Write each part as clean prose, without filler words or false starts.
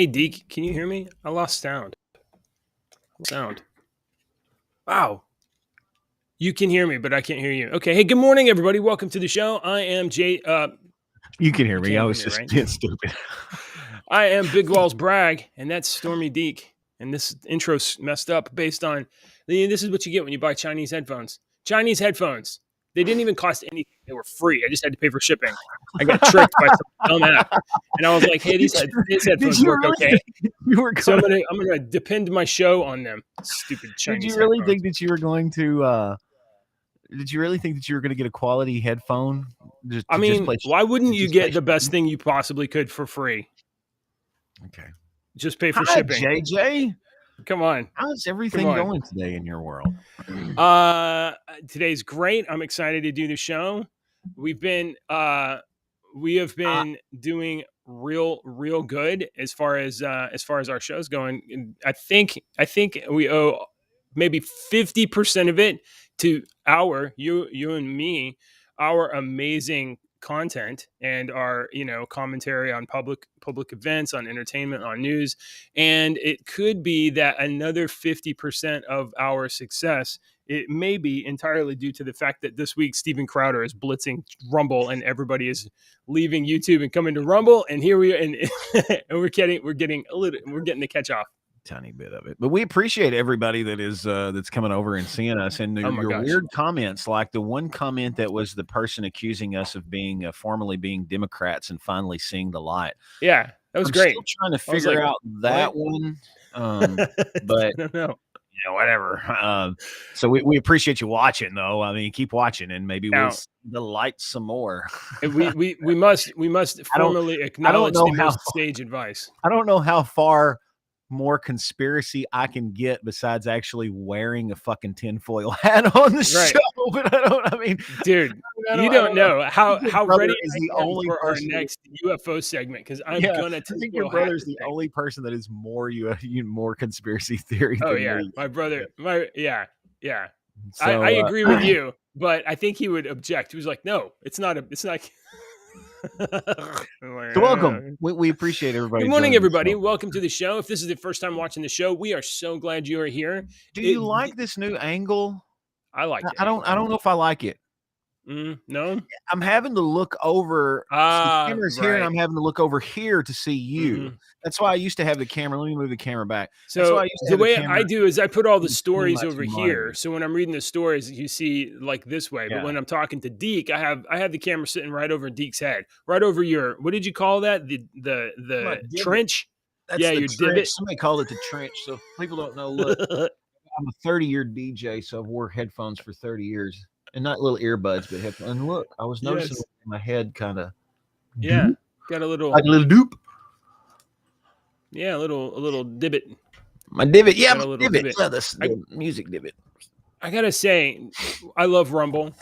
Hey, Deke, can you hear me? I lost sound. Sound. Wow. You can hear me, but I can't hear you. Okay. Hey, good morning, everybody. Welcome to the show. I am Jay. You can hear You me. can't I hear was me, just right? being stupid. I am Big Walls Bragg, and that's Stormy Deke. And this intro's messed up based on this is what you get when you buy Chinese headphones. Chinese headphones. They didn't even cost anything. They were free. I just had to pay for shipping. I got tricked by some dumb app. And I was like, hey, these headphones work really okay. think you were So gonna, I'm gonna depend my show on them. Stupid did Chinese you really headphones. think that you were going to did you really think that you were going to get a quality headphone I mean, why wouldn't you get the best thing? thing you possibly could for free? Okay. Just pay for Hi, shipping. JJ. Come on. How's everything going today in your world? Today's great. I'm excited to do the show. We have been doing real good as far as our show's going. And I think we owe maybe 50% of it to you and me, our amazing content and our commentary on public events, on entertainment, on news. And it could be that another 50% of our success, it may be entirely due to the fact that this week Steven Crowder is blitzing Rumble and everybody is leaving YouTube and coming to Rumble, and here we are, and we're getting the catch off. Tiny bit of it, but we appreciate everybody that is that's coming over and seeing us, and your weird comments, like the one comment that was the person accusing us of being formerly being Democrats and finally seeing the light. Yeah, that was great. Still trying to figure out that one, but I don't know. Whatever. So we appreciate you watching, though. I mean, keep watching, and maybe we'll delight some more. we must formally acknowledge the sage advice. I don't know how far more conspiracy I can get besides actually wearing a fucking tinfoil hat on the show. But I mean, dude, you don't know how ready is the only for our next UFO segment, because I'm gonna. I think your brother's the only person that is more conspiracy theory. Oh yeah, me. My brother. So, I agree with you, but I think he would object. He was like, "No, it's not. It's not." So welcome. We appreciate everybody. Good morning, everybody. Welcome to the show. If this is the first time watching the show, we are so glad you are here. Do you like this new angle? I like it. I don't know if I like it. No, I'm having to look over the camera's here, and I'm having to look over here to see you. Mm-hmm. That's why I used to have the camera. Let me move the camera back. So the way I do is I put all the stories over here. So when I'm reading the stories, you see like this way. But when I'm talking to Deke, I have the camera sitting right over Deke's head, right over your, what did you call that? The trench? That's your divot. Somebody called it the trench. So people don't know. Look, I'm a 30-year DJ, so I've wore headphones for 30 years. And not little earbuds, but headphones. And look, I was noticing my head kind of got a little dupe. Yeah, a little divot. My divot, yeah, my divot. Yeah, the music divot. I gotta say, I love Rumble,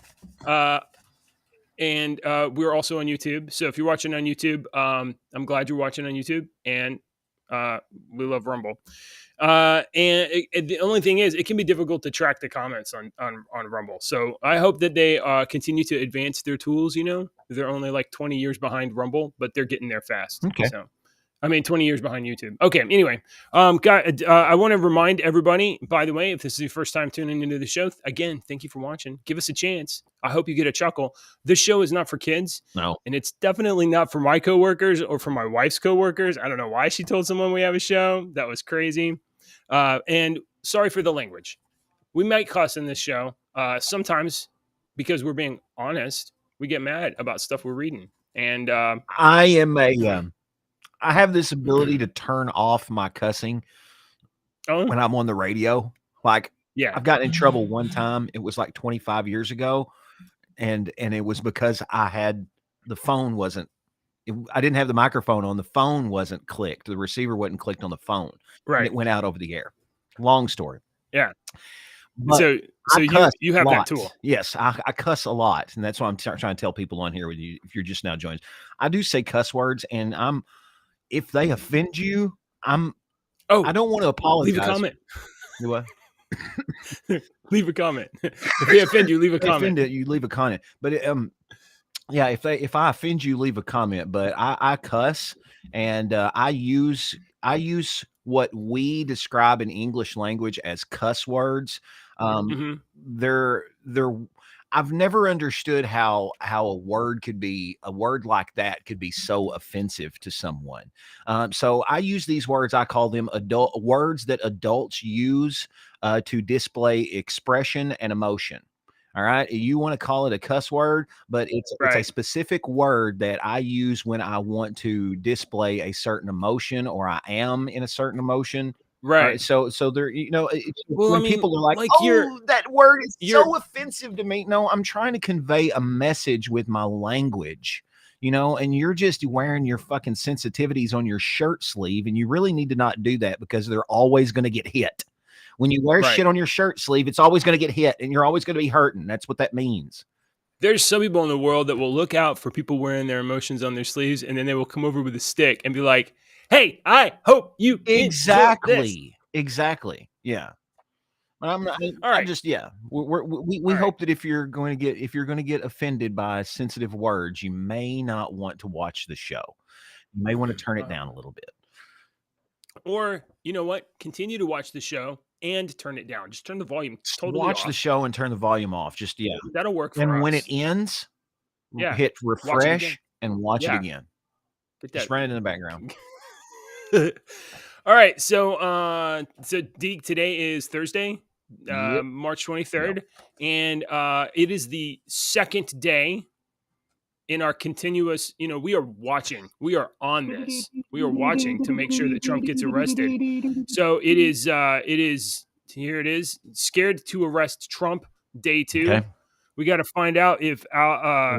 and we're also on YouTube. So if you're watching on YouTube, I'm glad you're watching on YouTube, and we love Rumble. And the only thing is, it can be difficult to track the comments on Rumble. So I hope that they continue to advance their tools. They're only like 20 years behind Rumble, but they're getting there fast. Okay. So, 20 years behind YouTube. Okay. Anyway, I want to remind everybody, by the way, if this is your first time tuning into the show, again, thank you for watching. Give us a chance. I hope you get a chuckle. This show is not for kids. No. And it's definitely not for my coworkers or for my wife's coworkers. I don't know why she told someone we have a show. That was crazy. And sorry for the language. We might cuss in this show. Sometimes, because we're being honest, we get mad about stuff we're reading. And I have this ability to turn off my cussing when I'm on the radio. Like, I've gotten in trouble one time. It was like 25 years ago. And it was because I didn't have the microphone on. The phone wasn't clicked. The receiver wasn't clicked on the phone. Right. And it went out over the air. Long story. Yeah. But so you have that tool. Yes, I cuss a lot. And that's why I'm trying to tell people on here with you, if you're just now joining. I do say cuss words, and if they offend you, I don't want to apologize. Leave a comment. Do what? Leave a comment. If they offend you, leave a comment. You leave a comment. But if I offend you, leave a comment. But I cuss, and I use I use what we describe in English language as cuss words. Mm-hmm. They're I've never understood how a word like that could be so offensive to someone. So I use these words. I call them adult words that adults use to display expression and emotion. All right. You want to call it a cuss word, but it's a Right. specific word that I use when I want to display a certain emotion or I am in a certain emotion. All right. Right. So there, Well, I when mean, people are like, like "Oh, that word is you're so offensive to me." No, I'm trying to convey a message with my language, and you're just wearing your fucking sensitivities on your shirt sleeve, and you really need to not do that because they're always going to get hit. When you wear right. shit on your shirt sleeve, it's always going to get hit and you're always going to be hurting. That's what that means. There's some people in the world that will look out for people wearing their emotions on their sleeves, and then they will come over with a stick and be like, "Hey, I hope you enjoy this." Exactly. Yeah. All I right. just, yeah, we All right. hope that if you're going to get offended by sensitive words, you may not want to watch the show. You may want to turn it Uh, down a little bit. or you know what? Continue to watch the show and turn it down. Just turn the volume Just totally watch the off. show and turn the volume off. Just, yeah. That'll work for And when it us. ends, Yeah. hit Watch it again. refresh and watch it Yeah. again. Get Just that. run it in the background. All right. So Deke, today is Thursday, Yep. March Yep. 23rd, and it is the second day in our continuous, we are watching, we are on this, we are watching to make sure that Trump gets arrested. So here it is, scared to arrest Trump, day 2. Okay. We got to find out if We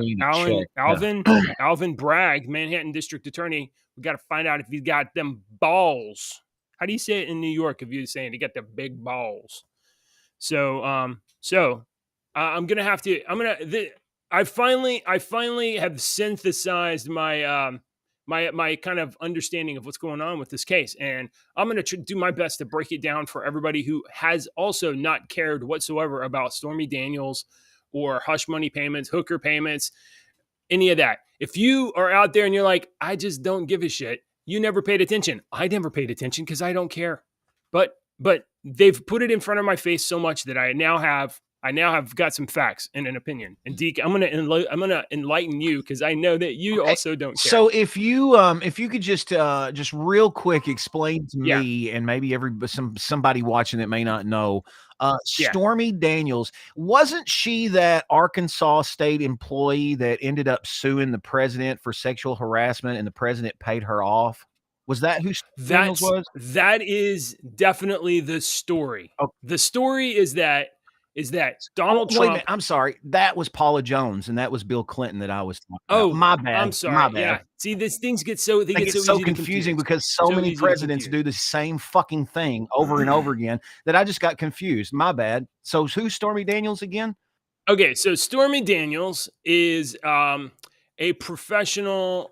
need to check. Yeah. Alvin Bragg, Manhattan District Attorney, we got to find out if he's got them balls. How do you say it in New York if you're saying he got the big balls? I'm gonna have to. I finally have synthesized my kind of understanding of what's going on with this case, and I'm gonna do my best to break it down for everybody who has also not cared whatsoever about Stormy Daniels or hush money payments, hooker payments, any of that. If you are out there and you're like, I just don't give a shit, you never paid attention. I never paid attention because I don't care. But they've put it in front of my face so much that I now have got some facts and an opinion. And Deke, I'm gonna enlighten you because I know that you Okay. also don't care. So if you could just real quick explain to Yeah. me and maybe somebody watching that may not know, Yeah. Stormy Daniels, wasn't she that Arkansas state employee that ended up suing the president for sexual harassment and the president paid her off? Was that who Stormy Daniels was? That is definitely the story. Oh, The story is that oh, Donald wait a minute. Trump. I'm sorry. That was Paula Jones and that was Bill Clinton that I was talking about. Oh, My I'm bad. My sorry. bad. Yeah. See, these things get I think it's so so easy to confusing confuse. because so So many easy to presidents confuse. do the same fucking thing over and over again that I just got confused. My bad. So who's Stormy Daniels again? Okay, so Stormy Daniels is a professional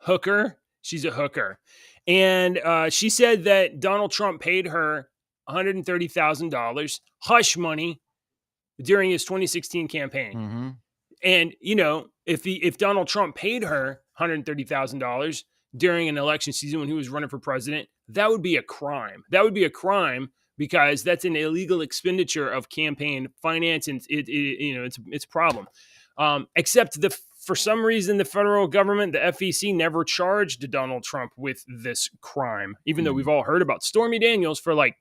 hooker. She's a hooker. And she said that Donald Trump paid her $130,000 hush money during his 2016 campaign. Mm-hmm. And if Donald Trump paid her $130,000 during an election season when he was running for president, that would be a crime. That would be a crime because that's an illegal expenditure of campaign finance, and it's a problem. Except for some reason, the federal government, the FEC, never charged Donald Trump with this crime, even though we've all heard about Stormy Daniels for like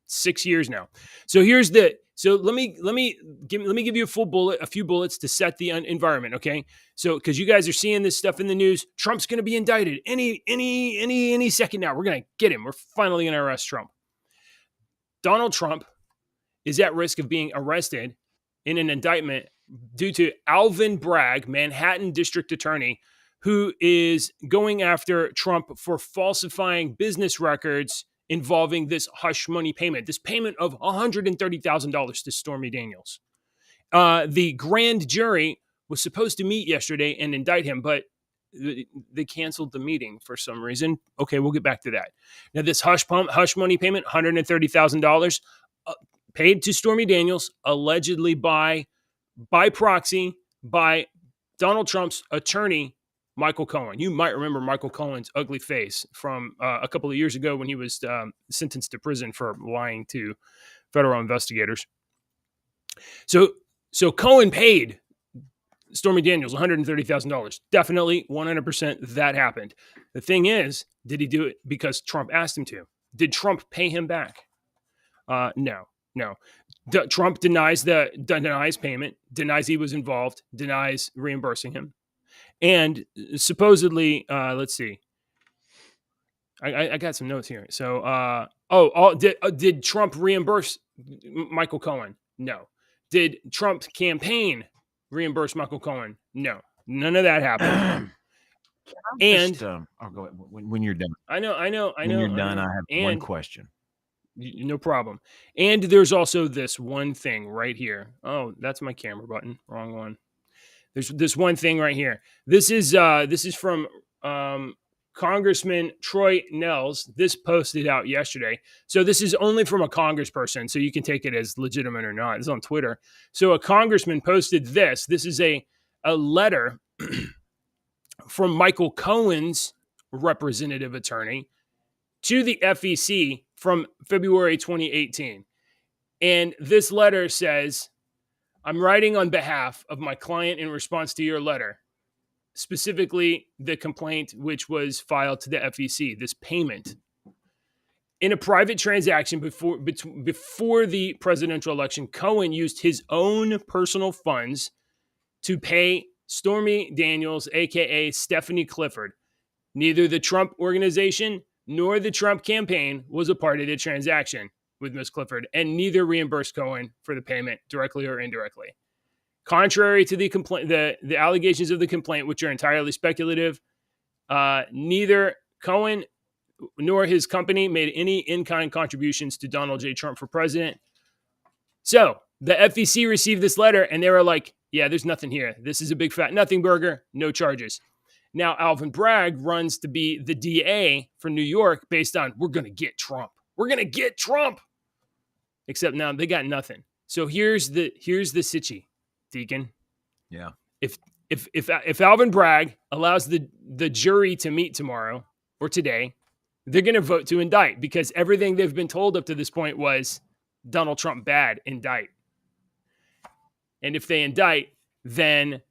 6 years now. So let me give you a few bullets to set the environment, okay? So because you guys are seeing this stuff in the news, Trump's going to be indicted any second now. We're going to get him. We're finally going to arrest Trump. Donald Trump is at risk of being arrested in an indictment due to Alvin Bragg, Manhattan District Attorney, who is going after Trump for falsifying business records involving this hush money payment, this payment of $130,000 to Stormy Daniels. The grand jury was supposed to meet yesterday and indict him, but they canceled the meeting for some reason. Okay, we'll get back to that. Now, this hush money payment, $130,000, paid to Stormy Daniels, allegedly by proxy by Donald Trump's attorney Michael Cohen. You might remember Michael Cohen's ugly face from a couple of years ago when he was sentenced to prison for lying to federal investigators. So Cohen paid Stormy Daniels $130,000. Definitely 100% that happened. The thing is, did he do it because Trump asked him to? Did Trump pay him back? No. Trump denies payment, denies he was involved, denies reimbursing him. And supposedly, let's see. I got some notes here. So, did Trump reimburse Michael Cohen? No. Did Trump's campaign reimburse Michael Cohen? No. None of that happened. And I'll go ahead. When you're done. I know. When you're done, I have one question. No problem. And there's also this one thing right here. Oh, that's my camera button. Wrong one. There's this one thing right here. This is from Congressman Troy Nehls. This posted out yesterday. So this is only from a congressperson, so you can take it as legitimate or not. It's on Twitter. So a congressman posted this. This is a letter from Michael Cohen's representative attorney to the FEC from February 2018. And this letter says, I'm writing on behalf of my client in response to your letter, specifically the complaint which was filed to the FEC, this payment. In a private transaction before the presidential election, Cohen used his own personal funds to pay Stormy Daniels, a.k.a. Stephanie Clifford. Neither the Trump organization nor the Trump campaign was a part of the transaction with Ms. Clifford, and neither reimbursed Cohen for the payment directly or indirectly. Contrary to the complaint, the allegations of the complaint, which are entirely speculative, neither Cohen nor his company made any in-kind contributions to Donald J. Trump for president. So the FEC received this letter, and they were like, yeah, there's nothing here. This is a big fat nothing burger, no charges. Now, Alvin Bragg runs to be the DA for New York based on, we're going to get Trump. We're going to get Trump. Except now they got nothing. So here's the sitchy, Deacon. Yeah. If Alvin Bragg allows the jury to meet tomorrow or today, they're going to vote to indict because everything they've been told up to this point was Donald Trump bad, indict. And if they indict, then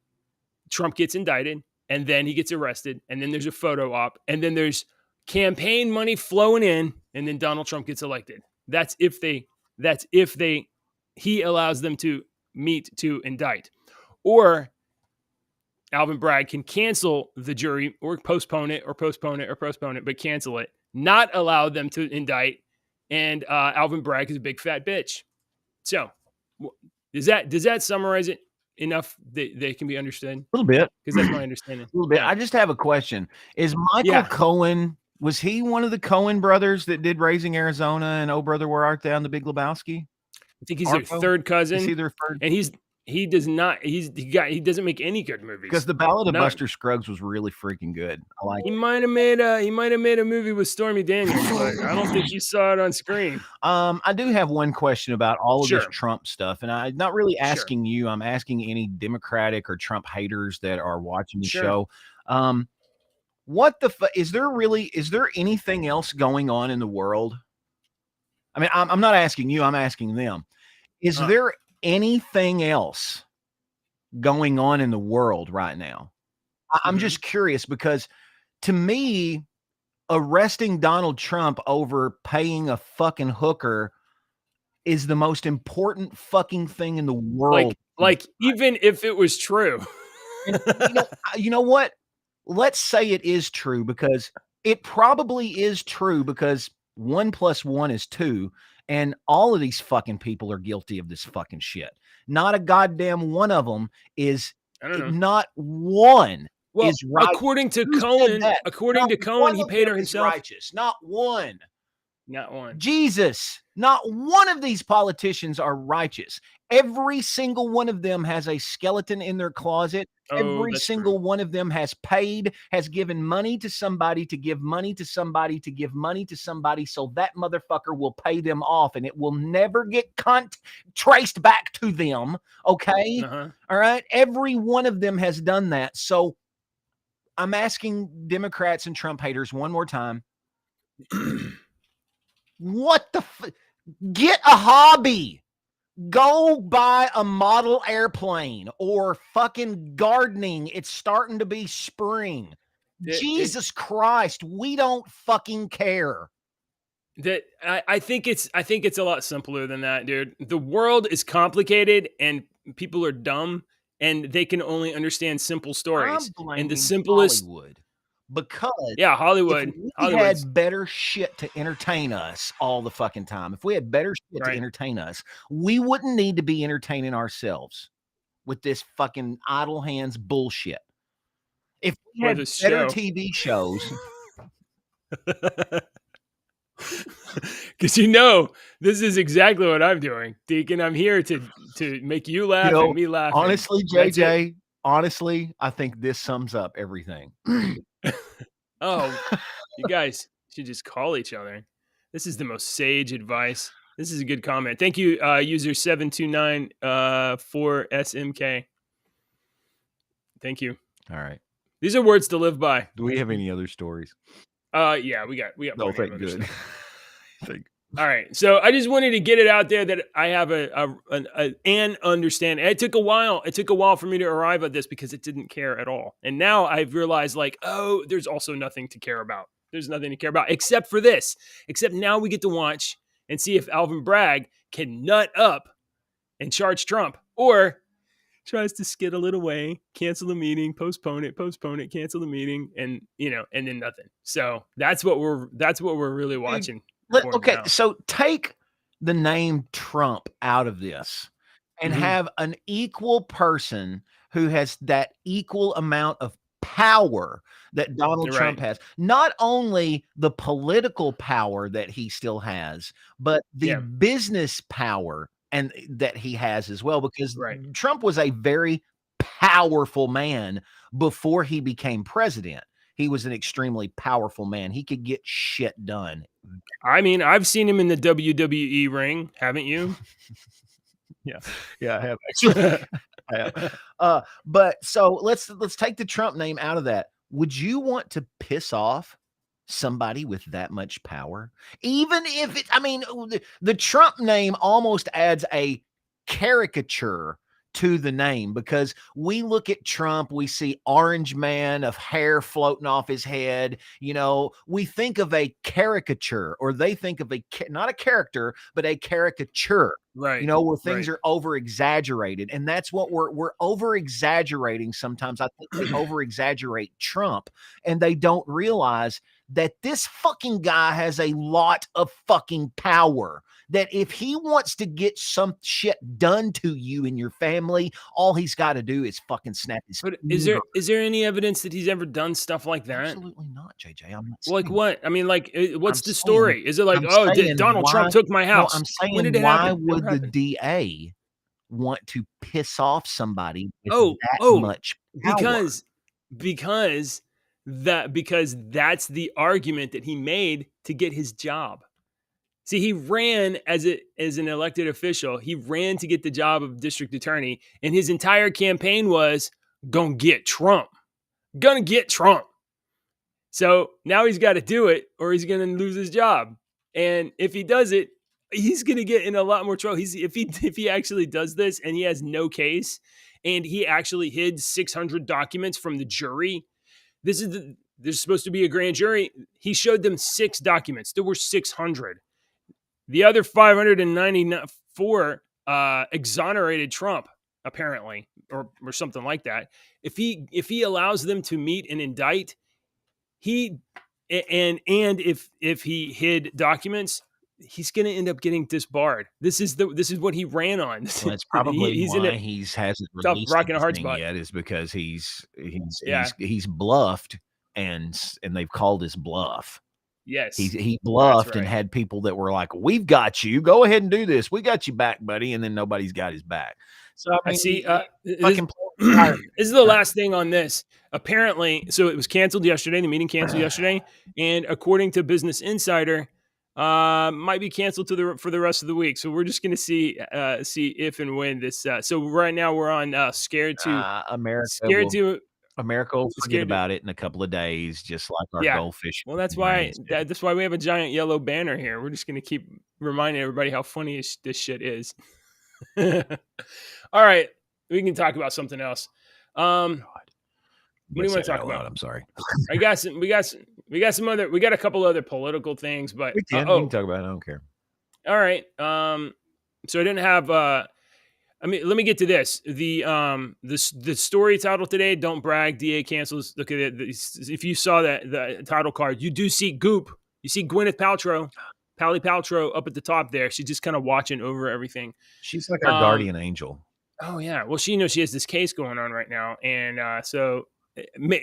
Trump gets indicted, and then he gets arrested, and then there's a photo op, and then there's campaign money flowing in, and then Donald Trump gets elected. That's if he allows them to meet to indict. Or Alvin Bragg can cancel the jury or postpone it, but cancel it, not allow them to indict, and Alvin Bragg is a big fat bitch. So does that summarize it enough that they can be understood? A little bit. Because that's my understanding. A little bit. Yeah. I just have a question. Is Michael Cohen, was he one of the Cohen brothers that did Raising Arizona and Oh Brother Where Art Thou and The Big Lebowski? I think he's their third cousin. Is he their third? And he doesn't make any good movies. Because The Ballad of Buster Scruggs was really freaking good. I like. He might have made a movie with Stormy Daniels, but I don't think you saw it on screen. I do have one question about all of this Trump stuff, and I'm not really asking you. I'm asking any Democratic or Trump haters that are watching the show. What the is there anything else going on in the world? I mean, I'm not asking you. I'm asking them. Is there anything else going on in the world right now? I'm just curious because to me, arresting Donald Trump over paying a fucking hooker is the most important fucking thing in the world. Like even if it was true. And, you know what? Let's say it is true because it probably is true because 1 + 1 is 2. And all of these fucking people are guilty of this fucking shit. Not a goddamn one of them is, not one is right. According to Cohen, he paid her himself. Righteous. Not one. Not one. Jesus, not one of these politicians are righteous. Every single one of them has a skeleton in their closet. Every single one of them has paid, has given money to somebody to give money to somebody to give money to somebody so that motherfucker will pay them off and it will never get traced back to them. Okay? All right? Every one of them has done that. So I'm asking Democrats and Trump haters one more time. What the get a hobby. Go buy a model airplane or fucking gardening. It's starting to be spring. Jesus Christ, we don't fucking care. That I think it's a lot simpler than that, dude. The world is complicated and people are dumb and they can only understand simple stories. I'm blaming And the simplest Hollywood because if Hollywood. we Hollywood's had better shit to entertain us all the fucking time, if we had better shit to entertain us, we wouldn't need to be entertaining ourselves with this fucking idle hands bullshit. If we had better TV shows. Because this is exactly what I'm doing, Deacon. I'm here to make you laugh and me laugh. Honestly, JJ, honestly, I think this sums up everything. Oh, you guys should just call each other. This is the most sage advice. This is a good comment. Thank you, user 729 for SMK. Thank you. All right. These are words to live by. Do we have any other stories? Yeah, we got. No, thank good. All right, so I just wanted to get it out there that I have an understanding. It took a while. It took a while for me to arrive at this because it didn't care at all, and now I've realized, like, oh, there's also nothing to care about. There's nothing to care about except for this. Except now we get to watch and see if Alvin Bragg can nut up and charge Trump, or tries to skittle it away, cancel the meeting, postpone it, cancel the meeting, and and then nothing. So that's what we're really watching. Okay, so take the name Trump out of this and have an equal person who has that equal amount of power that Donald Trump has. Not only the political power that he still has, but the business power and that he has as well, because Trump was a very powerful man before he became president. He was an extremely powerful man. He could get shit done. I mean, I've seen him in the WWE ring, haven't you? Yeah, I have actually. I have. But so let's take the Trump name out of that. Would you want to piss off somebody with that much power? Even if it, I mean, the Trump name almost adds a caricature to the name, because we look at Trump, we see orange man of hair floating off his head. We think of a caricature, or they think of not a character, but a caricature. Right. Where things are over exaggerated. And that's what we're over exaggerating. Sometimes I think they over exaggerate Trump, and they don't realize that this fucking guy has a lot of fucking power. That if he wants to get some shit done to you and your family, all he's got to do is fucking snap his finger. Is there any evidence that he's ever done stuff like that? Absolutely not, JJ. I'm not like what? I mean, like, what's the story? Is it like, Donald Trump took my house? No, I'm saying, when did it happen? Why would the DA want to piss off somebody with that much power? Because that's the argument that he made to get his job. See, he ran as an elected official. He ran to get the job of district attorney, and his entire campaign was gonna get Trump. So now he's got to do it, or he's gonna lose his job. And if he does it, he's gonna get in a lot more trouble. If he actually does this and he has no case, and he actually hid 600 documents from the jury. There's supposed to be a grand jury. He showed them 6 documents. There were 600. The other 594 exonerated Trump, apparently, or something like that. If he allows them to meet and indict, and if he hid documents, he's going to end up getting disbarred. This is what he ran on. Well, that's probably why he hasn't released anything yet, is because he's bluffed, and they've called his bluff. Yes, he bluffed and had people that were like, "We've got you. Go ahead and do this. We got you back, buddy." And then nobody's got his back. So I see. This is the last thing on this. Apparently, so it was canceled yesterday. The meeting canceled yesterday, and according to Business Insider, might be canceled for the rest of the week. So we're just going to see if and when this. So right now we're on scared to America. America will forget about it in a couple of days, just like our goldfish. Well, that's why we have a giant yellow banner here. We're just going to keep reminding everybody how funny this shit is. All right, we can talk about something else. What do you want to talk about? I'm sorry. We got a couple other political things, but we can talk about it. I don't care. All right. So I didn't have. I mean, let me get to this. The story title today: "Don't brag." DA cancels. Look at it. If you saw the title card, you do see Goop. You see Gwyneth Paltrow, Pally Paltrow up at the top there. She's just kind of watching over everything. She's like our guardian angel. Oh yeah. Well, she knows she has this case going on right now, and so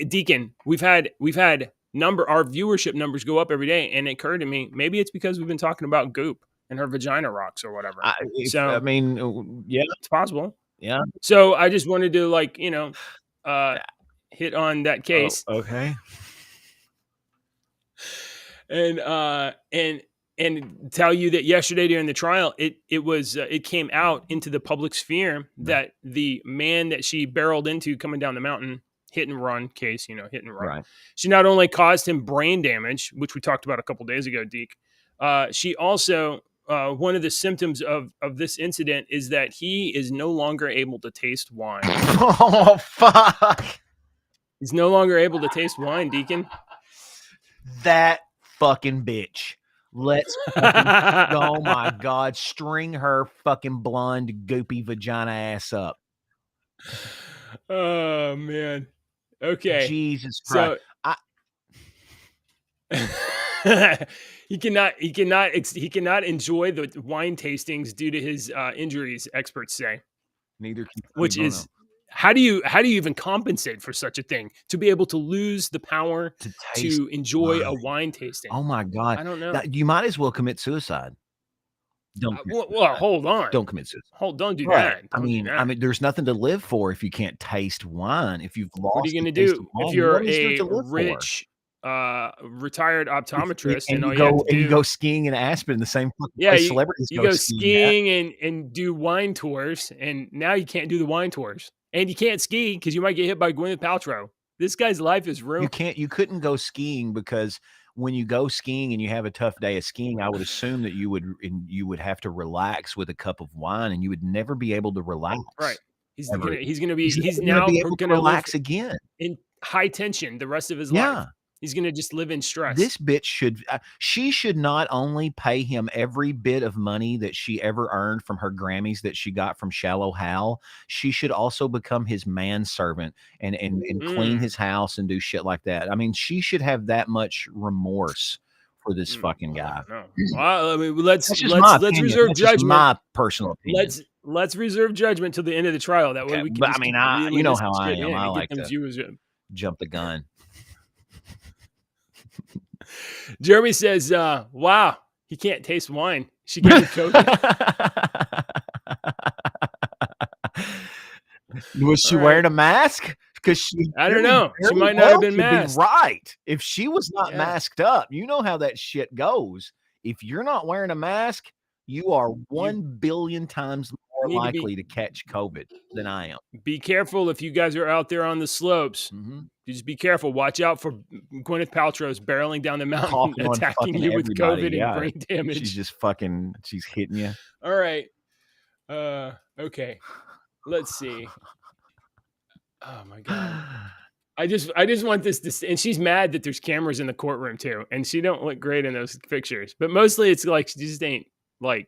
Deacon, we've had our viewership numbers go up every day, and it occurred to me maybe it's because we've been talking about Goop and her vagina rocks or whatever. I mean, yeah, it's possible. Yeah. So I just wanted to hit on that case. Oh, okay. And tell you that yesterday during the trial, it came out into the public sphere that the man that she barreled into coming down the mountain, hit and run case, hit and run. Right. She not only caused him brain damage, which we talked about a couple days ago, Deke. She also one of the symptoms of this incident is that he is no longer able to taste wine. Oh fuck! He's no longer able to taste wine, Deacon. That fucking bitch. Let's fucking, oh my God, string her fucking blonde, goopy vagina ass up. Oh man. Okay. Jesus Christ. He cannot enjoy the wine tastings due to his injuries, experts say. Neither can which is how do you even compensate for such a thing, to be able to lose the power to enjoy a wine tasting? Oh my God. I don't know. You might as well commit suicide. Don't hold on. Don't commit suicide. Don't do that. I mean, there's nothing to live for if you can't taste wine. If you've lost, what are you going to do if you're a rich retired optometrist and you go skiing in Aspen in the same place celebrities you go skiing and do wine tours, and now you can't do the wine tours, and you can't ski because you might get hit by Gwyneth Paltrow. This guy's life is ruined. You couldn't go skiing because when you go skiing and you have a tough day of skiing, I would assume that you would have to relax with a cup of wine, and you would never be able to relax. Right. He's now going to relax again in high tension the rest of his life. He's going to just live in stress. This bitch she should not only pay him every bit of money that she ever earned from her Grammys that she got from Shallow Hal. She should also become his manservant and clean his house and do shit like that. I mean, she should have that much remorse for this fucking guy. Well, I mean, let's reserve judgment. My personal opinion. Let's reserve judgment till the end of the trial. That way we can. But I mean, you know how I am. I like to jump the gun. Jeremy says, wow, he can't taste wine. She gave him COVID. Was she wearing a mask? Because I don't know. She might not have been masked. Right. If she was not masked up, you know how that shit goes. If you're not wearing a mask, you are 1 billion times more likely to catch COVID than I am. Be careful if you guys are out there on the slopes. Just be careful. Watch out for Gwyneth Paltrow's barreling down the mountain, attacking you with COVID and brain damage. She's hitting you. All right. Okay. Let's see. Oh my God. I just want this and she's mad that there's cameras in the courtroom too, and she don't look great in those pictures. But mostly it's like she just ain't like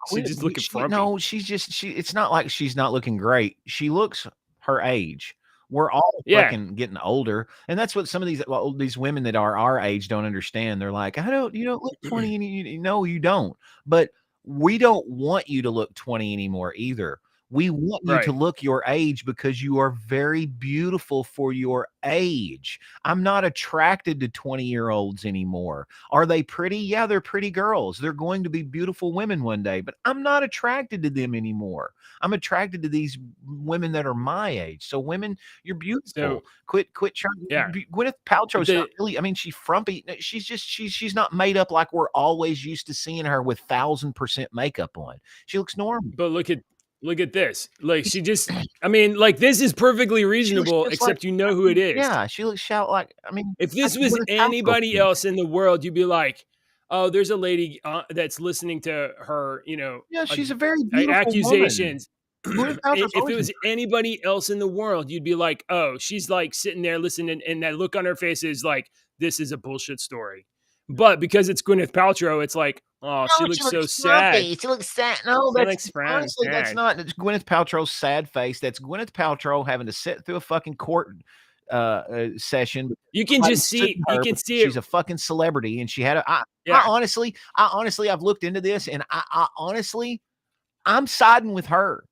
she's just looking frumpy. No, it's not like she's not looking great. She looks her age. We're all fucking getting older, and that's what some of these women that are our age don't understand. They're like, you don't look 20. No, you don't. But we don't want you to look 20 anymore either. We want you to look your age because you are very beautiful for your age. I'm not attracted to 20-year-olds anymore. Are they pretty? Yeah, they're pretty girls. They're going to be beautiful women one day, but I'm not attracted to them anymore. I'm attracted to these women that are my age. So women, you're beautiful. So, quit trying. Yeah. Gwyneth Paltrow's not really, I mean, she's frumpy. She's not made up like we're always used to seeing her with 1,000% makeup on. She looks normal. But look at look at this. Like she just, I mean, like this is perfectly reasonable, except you know who it is. Yeah, she looks shout like. I mean, if this was anybody else in the world, you'd be like, oh, there's a lady that's listening to her, yeah, she's a very beautiful accusations. woman. If it was anybody else in the world, you'd be like, oh, she's like sitting there listening, and that look on her face is like, this is a bullshit story. But because it's Gwyneth Paltrow, it's like, oh, she looks so sad. She looks sad. No, that's honestly, that's not. It's Gwyneth Paltrow's sad face. That's Gwyneth Paltrow having to sit through a fucking court session. You can just see. You can see she's a fucking celebrity, and she had a. I honestly, I've looked into this, and I honestly, I'm siding with her.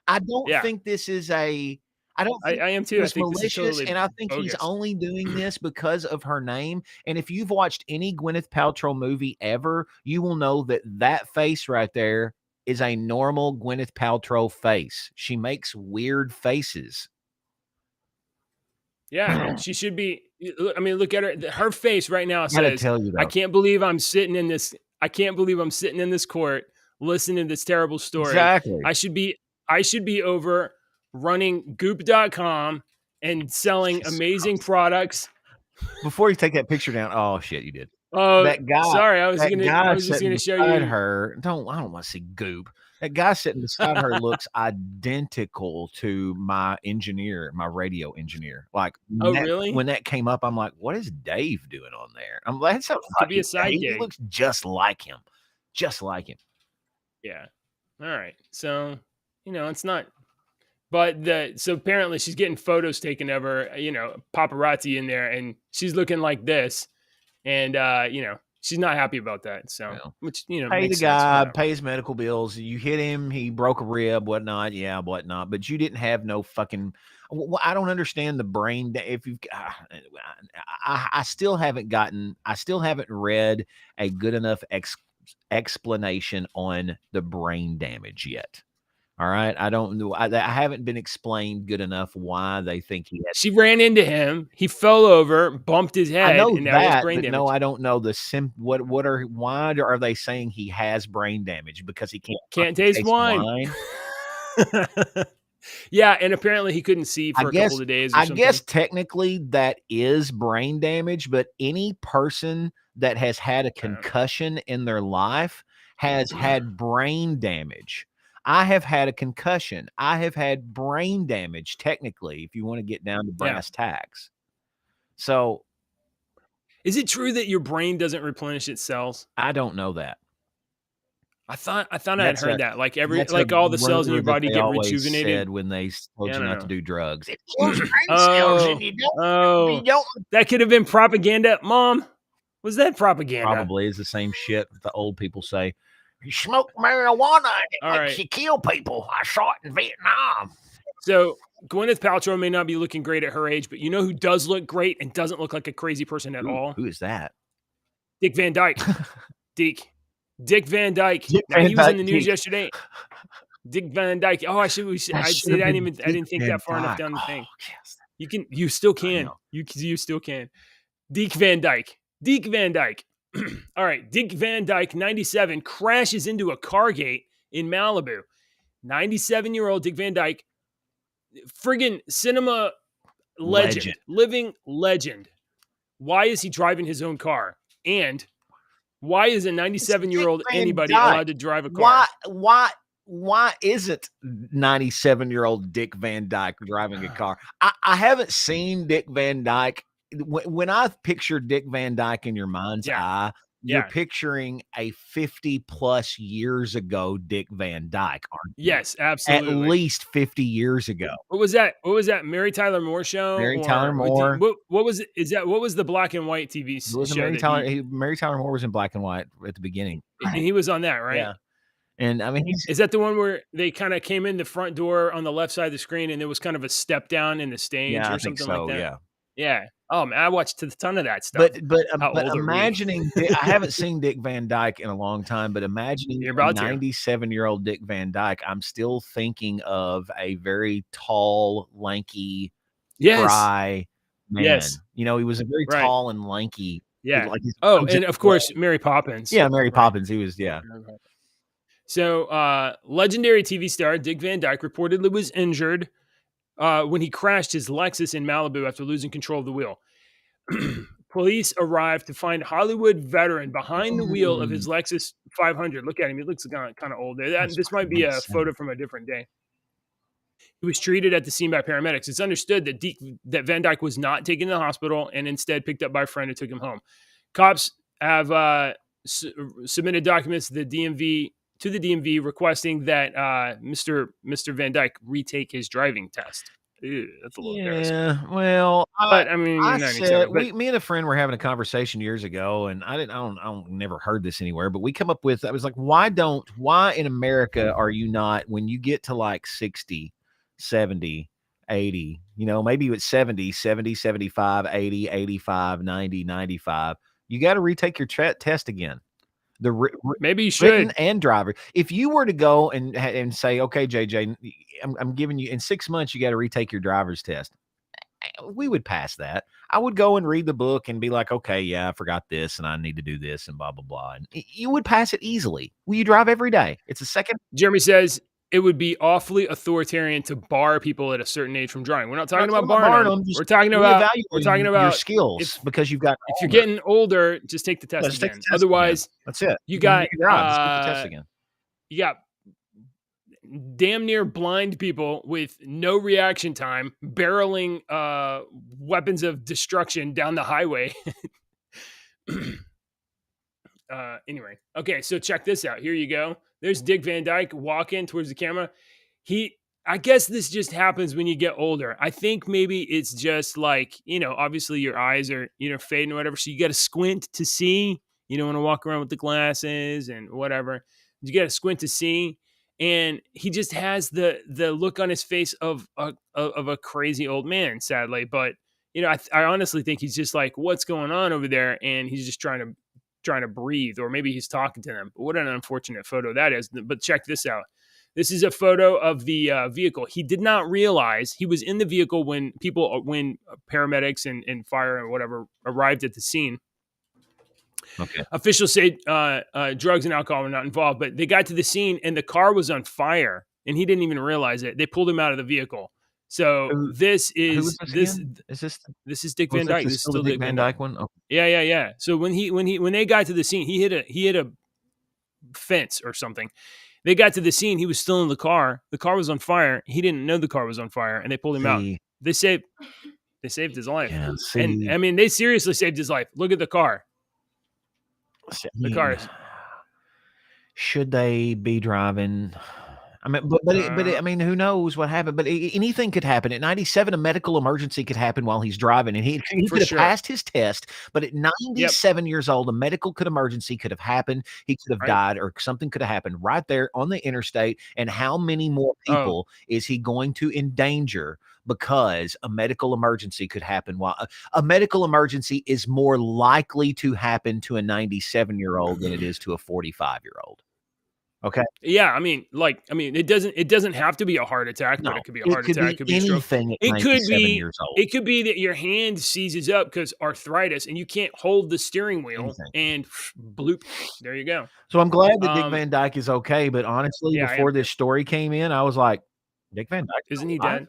I don't think this is a. I don't think I am too. It's malicious, and I think he's only doing this because of her name. And if you've watched any Gwyneth Paltrow movie ever, you will know that that face right there is a normal Gwyneth Paltrow face. She makes weird faces. Yeah, she should be. I mean, look at her. Her face right now says, I can't believe I'm sitting in this. I can't believe I'm sitting in this court listening to this terrible story. Exactly. I should be over running goop.com and selling amazing products. Before you take that picture down, oh shit, you did. Oh, that guy. Sorry, I was just gonna show you her. I don't want to see Goop. That guy sitting beside her looks identical to my radio engineer. Like, really? When that came up, I'm like, what is Dave doing on there? I'm like, that's could be a side gig. He looks just like him. Just like him. Yeah. All right. So, it's not. But so apparently she's getting photos taken of her, paparazzi in there, and she's looking like this, and she's not happy about that. So, which pay the guy, pay his medical bills. You hit him, he broke a rib, whatnot, whatnot. But you didn't have no fucking. I don't understand the brain. If you, I still haven't read a good enough explanation on the brain damage yet. All right. I don't know. I haven't been explained good enough why they think he had. She ran into him. He fell over, bumped his head. I know and now he has brain but damage. no, I don't know why are they saying he has brain damage? Because he can't taste wine. Yeah, and apparently he couldn't see for a couple of days. I guess technically that is brain damage, but any person that has had a concussion in their life has had brain damage. I have had a concussion. I have had brain damage, technically, if you want to get down to brass tacks. So, is it true that your brain doesn't replenish its cells? I don't know that. I thought I'd heard that. Like all the cells in your body get rejuvenated when they told you not to do drugs. It kills brain cells, and you don't. That could have been propaganda, Mom. Was that propaganda? Probably is the same shit that the old people say. You smoke marijuana and it makes you kill people. I saw it in Vietnam. So Gwyneth Paltrow may not be looking great at her age, but you know who does look great and doesn't look like a crazy person at all? Who is that? Dick Van Dyke. Dick Van Dyke. He was in the news yesterday. Dick Van Dyke. Oh, I didn't think that far enough down the thing. Yes. You still can. You still can. Dick Van Dyke. All right, Dick Van Dyke, 97, crashes into a car gate in Malibu. 97-year-old Dick Van Dyke, friggin' cinema legend, living legend. Why is he driving his own car? And why is a 97-year-old anybody allowed to drive a car? Why isn't 97-year-old Dick Van Dyke driving a car? I haven't seen Dick Van Dyke. When I picture Dick Van Dyke in your mind's eye, you're picturing a 50 plus years ago Dick Van Dyke, aren't you? Yes, absolutely. At least 50 years ago. What was that? Mary Tyler Moore show? Tyler Moore. What was it? What was the black and white TV show? Mary Tyler Moore was in black and white at the beginning. And he was on that, right? Yeah. And I mean, is that the one where they kind of came in the front door on the left side of the screen and there was kind of a step down in the stage or something like that? Yeah. Yeah. Oh man, I watched a ton of that stuff. But imagining, I haven't seen Dick Van Dyke in a long time, but imagining a 97-year-old Dick Van Dyke, I'm still thinking of a very tall, lanky, dry man. Yes. He was a very tall and lanky. Yeah. And of course, Mary Poppins. Yeah, Mary Poppins. He was, So, legendary TV star Dick Van Dyke reportedly was injured when he crashed his Lexus in Malibu after losing control of the wheel. Police arrived to find Hollywood veteran behind the wheel of his Lexus 500. Look at him; he looks kind of old. This might be a photo from a different day. He was treated at the scene by paramedics. It's understood that Van Dyke was not taken to the hospital and instead picked up by a friend who took him home. Cops have submitted documents to the DMV requesting that Mr. Van Dyke retake his driving test. Ew, that's a little embarrassing. Yeah, well, But I mean, you're I said 97. But me and a friend were having a conversation years ago, and I don't never heard this anywhere, but we come up with I was like, why in America are you not when you get to like 60, 70, 80, maybe it's 70, 70, 75, 80, 85, 90, 95, you got to retake your test again. The maybe you written should. and driver. If you were to go and say, okay, JJ, I'm giving you in 6 months, you got to retake your driver's test. We would pass that. I would go and read the book and be like, okay, yeah, I forgot this and I need to do this and blah, blah, blah. And you would pass it easily. Well, you drive every day. It's a second. Jeremy says it would be awfully authoritarian to bar people at a certain age from driving. We're not talking about barring them. We're talking about your skills because you've got. If you're getting older, just take the test again. Otherwise, that's it. You got just take the test again. You got damn near blind people with no reaction time barreling weapons of destruction down the highway. Anyway, okay, so check this out. Here you go. There's Dick Van Dyke walking towards the camera. I guess this just happens when you get older. I think maybe it's just like, obviously your eyes are, fading or whatever. So you got to squint to see. You don't want to walk around with the glasses and whatever. You got to squint to see. And he just has the look on his face of a crazy old man, sadly. But, I honestly think he's just like, what's going on over there? And he's just trying to breathe, or maybe he's talking to them. But what an unfortunate photo that is. But check this out. This is a photo of the vehicle. He did not realize he was in the vehicle when paramedics and fire and whatever arrived at the scene. Okay. Officials say drugs and alcohol were not involved, but they got to the scene and the car was on fire and he didn't even realize it. They pulled him out of the vehicle. So this is Dick Van Dyke. This is still Dick Van Dyke one. Oh. Yeah. So when they got to the scene, he hit a fence or something. They got to the scene. He was still in the car. The car was on fire. He didn't know the car was on fire, and they pulled him out. They saved his life. Yeah, and I mean, they seriously saved his life. Look at the car. The cars. Should they be driving? I mean, but I mean, who knows what happened? But anything could happen. At 97, a medical emergency could happen while he's driving, and he could have passed his test. But at 97 years old, a medical emergency could have happened. He could have died, or something could have happened right there on the interstate. And how many more people is he going to endanger? Because a medical emergency could happen while a medical emergency is more likely to happen to a 97-year-old than it is to a 45-year-old. Okay. Yeah, I mean, it doesn't have to be a heart attack, but it could be a heart attack. It could be anything. It could be that your hand seizes up because arthritis, and you can't hold the steering wheel, and bloop, there you go. So I'm glad that Dick Van Dyke is okay, but honestly, before this story came in, I was like, Dick Van Dyke, isn't he dead?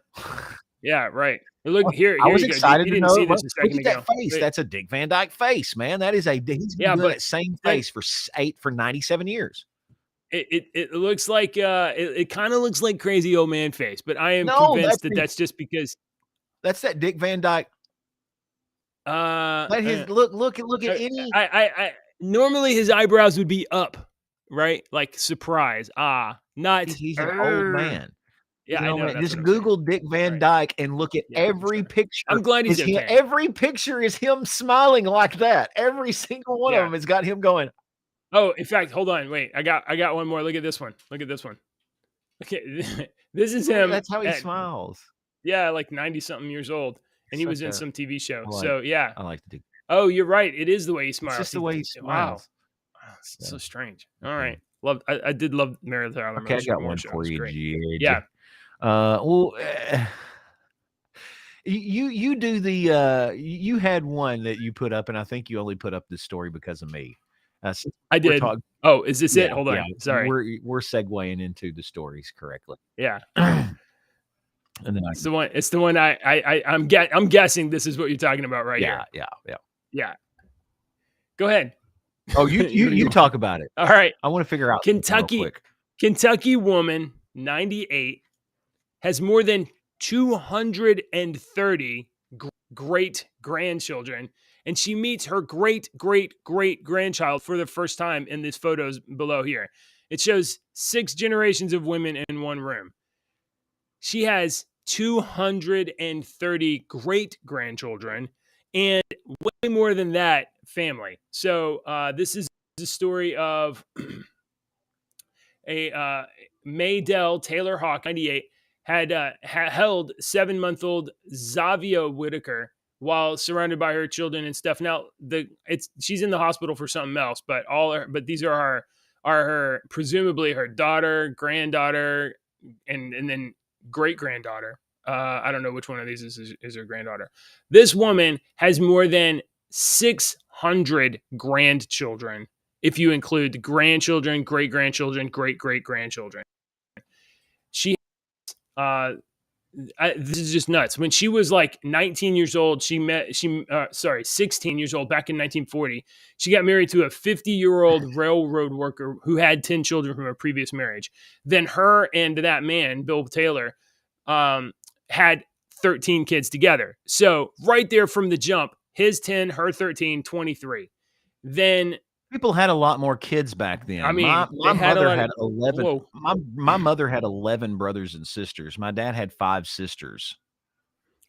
Yeah, right. Look here. I was excited to know. Look at that face. That's a Dick Van Dyke face, man. That is he's been doing that same face for 97 years. It looks like it kind of looks like crazy old man face, but I am convinced that's just because that's that Dick Van Dyke. Let his look at any. I normally his eyebrows would be up, right? Like surprise. Not he's an old man. Yeah, I know. Just Google Dick Van Dyke and look at every picture. I'm glad he's okay. Every picture is him smiling like that. Every single one of them has got him going. Oh, in fact, hold on, wait. I got one more. Look at this one. Okay, this is him. That's how he smiles. Yeah, like 90-something years old, and he was in some TV show. So yeah, I like to do. Oh, you're right. It is the way he smiles. It's just the way he smiles. Wow, it's so strange. All right, I did love Mary Tyler. Okay, I got one for you, G. Yeah. Well, you do the you had one that you put up, and I think you only put up this story because of me. I We're did. talking. Oh, is this it? Yeah, Hold yeah. on. Sorry. We're segueing into the stories correctly. Yeah. And then It's the one. It's the one. I'm guessing this is what you're talking about right yeah, here. yeah, yeah. Yeah. Go ahead. Oh, you talk about it. All right. I want to figure out something real quick. Kentucky woman, 98, has more than 230 great grandchildren, and she meets her great grandchild for the first time in these photos below here. It shows 6 generations of women in one room. She has 230 great grandchildren and way more than that family. So this is the story of a Maydell Taylor Hawk, 98, had held 7-month-old Zavia Whitaker while surrounded by her children and stuff. Now she's in the hospital for something else, but these are her presumably her daughter, granddaughter, and then great granddaughter. I don't know which one of these is her granddaughter. This woman has more than 600 grandchildren if you include grandchildren, great grandchildren, great grandchildren. She, this is just nuts. When she was like 19 years old, 16 years old back in 1940. She got married to a 50-year-old railroad worker who had 10 children from a previous marriage. Then her and that man, Bill Taylor, had 13 kids together. So right there from the jump, his 10, her 13, 23. Then people had a lot more kids back then. I mean, my mother had 11. Whoa. My mother had 11 brothers and sisters. My dad had 5 sisters.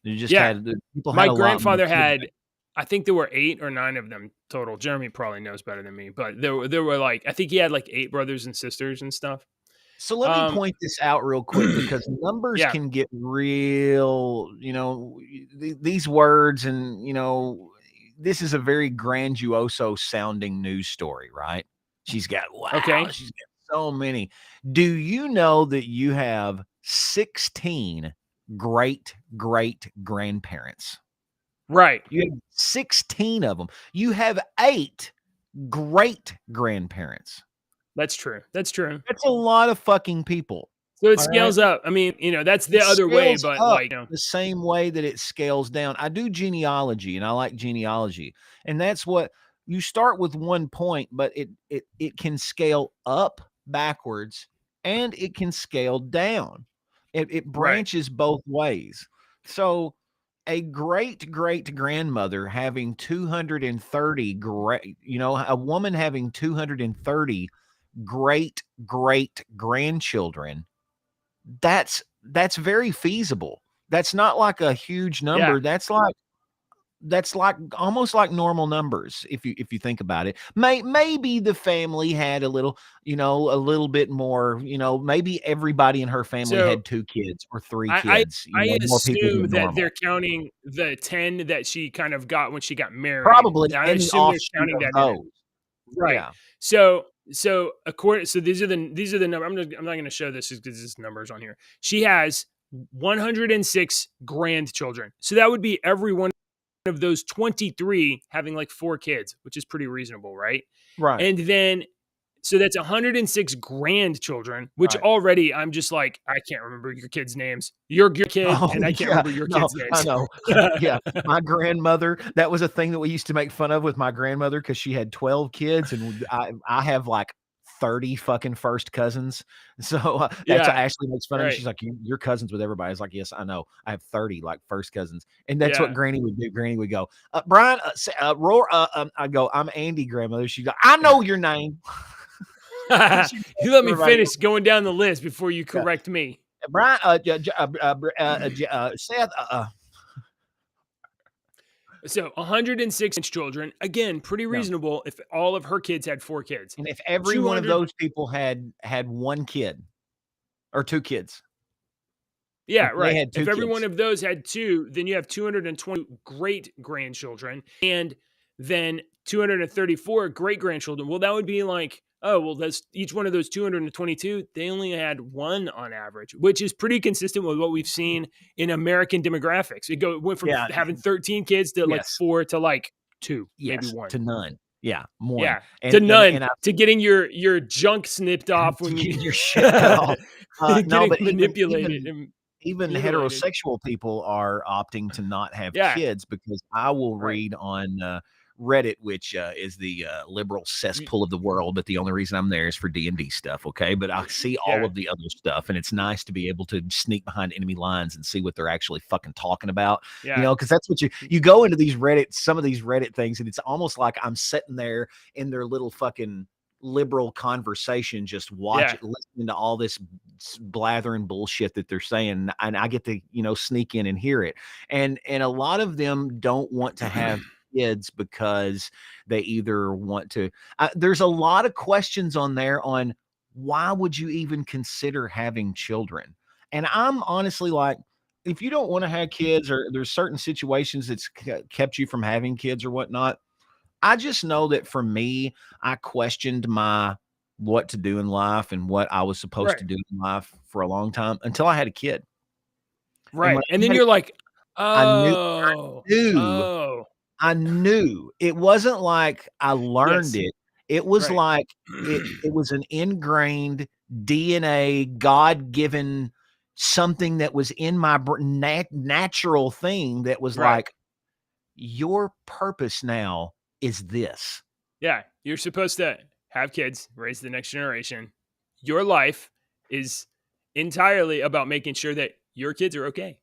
You just had people. My grandfather had, I think there were 8 or 9 of them total. Jeremy probably knows better than me, but there were like, I think he had like 8 brothers and sisters and stuff. So let me point this out real quick because numbers can get real, these words and, this is a very grandiose sounding news story, right? She's got, she's got so many. Do you know that you have 16 great grandparents? Right. You have 16 of them. You have 8 great grandparents. That's true. That's true. That's a lot of fucking people. So it scales up. I mean, that's the other way, but like the same way that it scales down. I do genealogy and I like genealogy. And that's what you start with one point, but it can scale up backwards and it can scale down. It branches both ways. So a great grandmother having 230 a woman having 230 great grandchildren, that's very feasible. That's not like a huge number. Yeah. That's like almost like normal numbers if you think about it. Maybe the family had a little, a little bit more, maybe everybody in her family had 2 kids or 3 kids. I assume that they're counting the 10 that she kind of got when she got married. Probably. I assume they're counting that in. Right. Yeah. So these are the numbers. I'm not going to show this because there's numbers on here. She has 106 grandchildren. So that would be every one of those 23 having like 4 kids, which is pretty reasonable, right? Right. And then so that's 106 grandchildren, which already I'm just like, I can't remember your kids' names. Your kid, and I can't remember your kids' names. I know. Yeah. My grandmother, that was a thing that we used to make fun of with my grandmother because she had 12 kids and I have like 30 fucking first cousins. So that's actually makes fun of me. She's like, you're cousins with everybody. I was like, yes, I know. I have 30 like first cousins. And that's what Granny would do. Granny would go, Brian, roar. I go, I'm Andy, grandmother. She's like, I know your name. You let me finish going down the list before you correct me. Brian, Seth. So 106 children, again, pretty reasonable if all of her kids had 4 kids. And if every one of those people had 1 kid or 2 kids. Yeah, right. If every one of those had 2, then you have 220 great grandchildren and then 234 great grandchildren. Well, that would be like, that's each one of those 222, they only had 1 on average, which is pretty consistent with what we've seen in American demographics. It went from having 13 kids to like 4 to like 2, maybe 1 to none. Yeah, one. Yeah, to none, And I to getting your junk snipped off to when getting you your shit cut off. No, getting but manipulated and even mutilated. heterosexual people are opting to not have Yeah, kids because I will right. read on Reddit, which is the liberal Y cesspool of the world, but the only reason I'm there is for D&D stuff, okay? But I see all yeah, of the other stuff, and it's nice to be able to sneak behind enemy lines and see what they're actually fucking talking about, you yeah, know, because that's what you go into these Reddit, some of these Reddit things, and it's almost like I'm sitting there in their little fucking liberal conversation, just yeah, listening to all this blathering bullshit that they're saying, and I get to, you know, sneak in and hear it. And a lot of them don't want to have kids because they either want to there's a lot of questions on there on why would you even consider having children? And I'm honestly like, if you don't want to have kids or there's certain situations that's kept you from having kids or whatnot, I just know that for me, I questioned my what to do in life and what I was supposed to right, do in life for a long time until I had a kid. And when right, and I then had a you're like, I knew "Oh, knew oh, I knew. It wasn't like I learned yes, it. It was right, like it was an ingrained DNA, God-given something that was in my natural thing that was right." like, your purpose now is this. Yeah, you're supposed to have kids, raise the next generation. Your life is entirely about making sure that your kids are okay.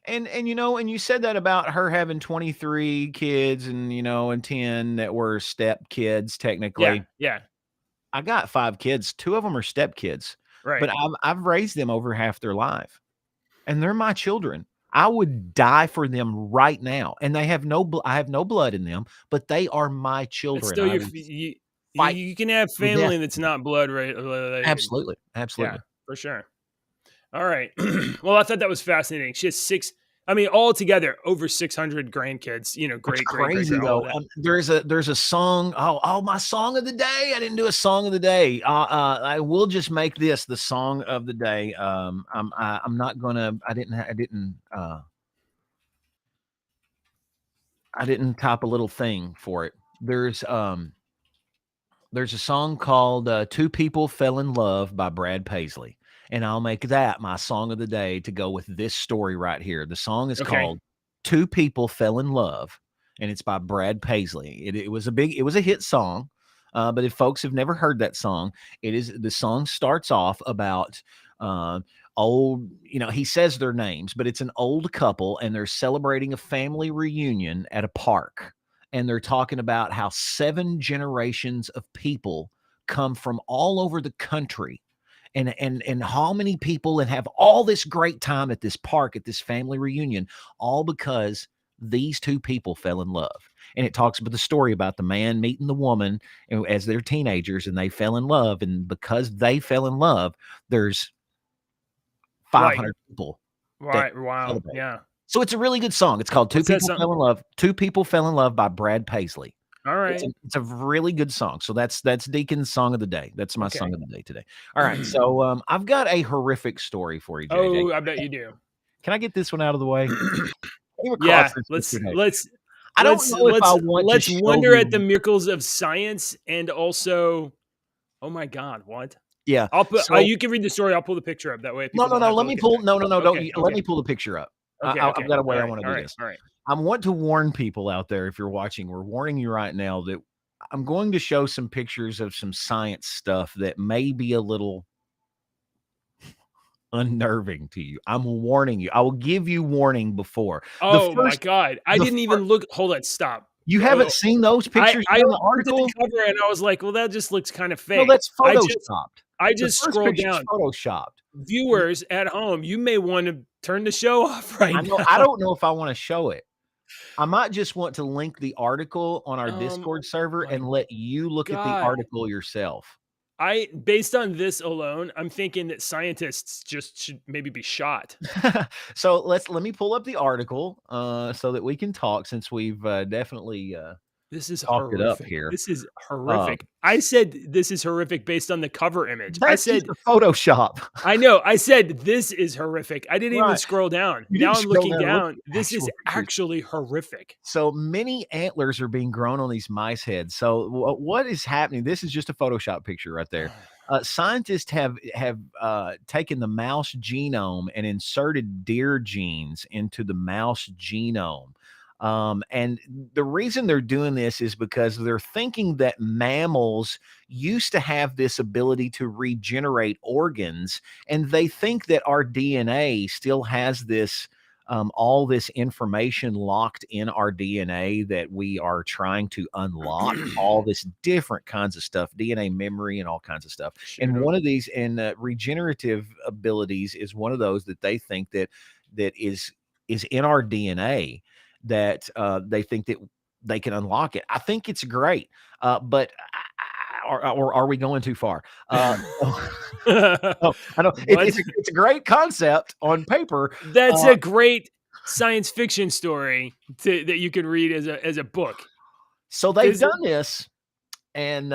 And you know, and you said that about her having 23 kids and you know, and 10 that were step kids Yeah, technically. yeah, I got 5 kids, 2 of them are step kids, but right. I've raised them over half their life, and they're my children. I would die for them right now, and they have no I have no blood in them, but they are my It's children. still I your would you fight you can have to the death. family that's not blood related. Absolutely, Yeah, absolutely. for sure. All right. Well, I thought that was fascinating. She has I mean, altogether over 600 grandkids, It's great, great, great, crazy great, all of though. that. There's a song. My song of the day. I didn't do a song of the day. I will just make this the song of the day. I'm not gonna. I didn't type a little thing for it. There's a song called Two People Fell in Love by Brad Paisley. And I'll make that my song of the day to go with this story right here. The song is Okay. called Two People Fell in Love, and it's by Brad Paisley. It was a hit song. But if folks have never heard that song, the song starts off about old, you know, he says their names, but it's an old couple and they're celebrating a family reunion at a park, and they're talking about how 7 generations of people come from all over the country, and how many people and have all this great time at this park at this family reunion, all because these 2 people fell in love. And it talks about the story about the man meeting the woman as they're teenagers and they fell in love, and because they fell in love, there's Like, 500 people that right. Wow. celebrate. Yeah. So it's a really good song. It's called Two What's that People song? Fell in Love. Two People Fell in Love by Brad Paisley. All right. It's a really good song. So that's Deacon's song of the day. That's my Okay. song of the day today. All right. So I've got a horrific story for you, JJ. Oh, I bet you do. Can I get this one out of the way? Came across Yeah. this Let's yesterday. let's I don't let's know if I let's want to let's show wonder at the you. miracles of science and also, oh my God, what? Yeah. I'll put. So You can read the story. I'll pull the picture up. That way, no, people no, don't no. have to Let me look at pull. text. No, no, no. Don't. Okay. Let Okay. me pull the picture up. Okay. I've Okay. got a way All I right. want to All do right. this. All right. I want to warn people out there, if you're watching, we're warning you right now that I'm going to show some pictures of some science stuff that may be a little unnerving to you. I'm warning you. I will give you warning before. The Oh my first, God! I the didn't even first, look. Hold on. Stop. you haven't Oh, seen those I pictures I yet in the looked at the article? cover and I was like, well, that just looks kind of No, fake. that's photoshopped. I The just first scrolled picture's down. photoshopped. Y- Viewers at home, you may want to turn the show off I right know. I now. don't know if I want to show it. I might just want to link the article on our Um, Discord server my and let you look at the God. article yourself. Based on this alone, I'm thinking that scientists just should maybe be shot. So let me pull up the article so that we can talk, since we've definitely This is talked it up horrific. here. This is horrific. I said this is horrific based on the cover image. I That's just said, a Photoshop. I know. I said this is horrific. I didn't even Right. scroll down. You Now didn't I'm scroll looking down and look down. at This is actual pictures. actually horrific. So many antlers are being grown on these mice heads. So what is happening? This is just a Photoshop picture right there. Scientists have taken the mouse genome and inserted deer genes into the mouse genome. And the reason they're doing this is because they're thinking that mammals used to have this ability to regenerate organs, and they think that our DNA still has this all this information locked in our DNA that we are trying to unlock, all this different kinds of stuff, DNA memory and all kinds of stuff. And one of these, and regenerative abilities is one of those that they think that is in our DNA, that they think that they can unlock it. I think it's great, but or are we going too far? Oh, I know it's a great concept on paper. That's a great science fiction story that you can read as a book. So they've done this, and